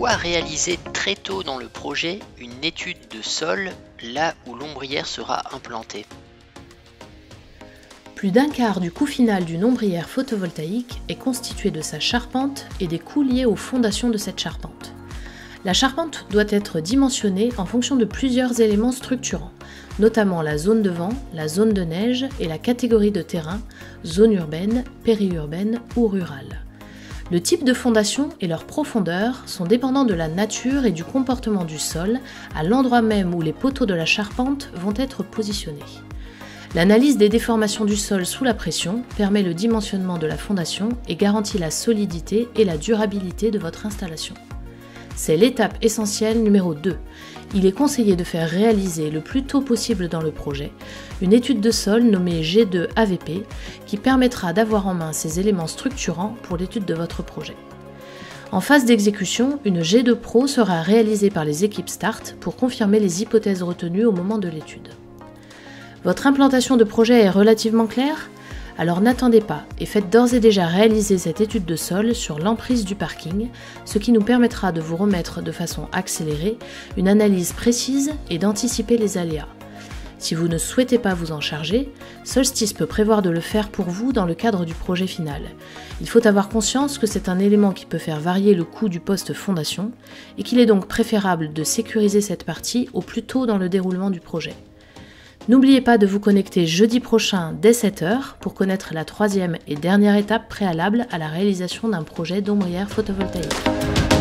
Pourquoi réaliser très tôt dans le projet une étude de sol là où l'ombrière sera implantée? Plus d'un quart du coût final d'une ombrière photovoltaïque est constitué de sa charpente et des coûts liés aux fondations de cette charpente. La charpente doit être dimensionnée en fonction de plusieurs éléments structurants, notamment la zone de vent, la zone de neige et la catégorie de terrain, zone urbaine, périurbaine ou rurale. Le type de fondation et leur profondeur sont dépendants de la nature et du comportement du sol à l'endroit même où les poteaux de la charpente vont être positionnés. L'analyse des déformations du sol sous la pression permet le dimensionnement de la fondation et garantit la solidité et la durabilité de votre installation. C'est l'étape essentielle numéro 2. Il est conseillé de faire réaliser le plus tôt possible dans le projet une étude de sol nommée G2 AVP qui permettra d'avoir en main ces éléments structurants pour l'étude de votre projet. En phase d'exécution, une G2 Pro sera réalisée par les équipes START pour confirmer les hypothèses retenues au moment de l'étude. Votre implantation de projet est relativement claire ? Alors n'attendez pas et faites d'ores et déjà réaliser cette étude de sol sur l'emprise du parking, ce qui nous permettra de vous remettre de façon accélérée une analyse précise et d'anticiper les aléas. Si vous ne souhaitez pas vous en charger, Solstice peut prévoir de le faire pour vous dans le cadre du projet final. Il faut avoir conscience que c'est un élément qui peut faire varier le coût du poste fondation et qu'il est donc préférable de sécuriser cette partie au plus tôt dans le déroulement du projet. N'oubliez pas de vous connecter jeudi prochain dès 7h pour connaître la troisième et dernière étape préalable à la réalisation d'un projet d'ombrière photovoltaïque.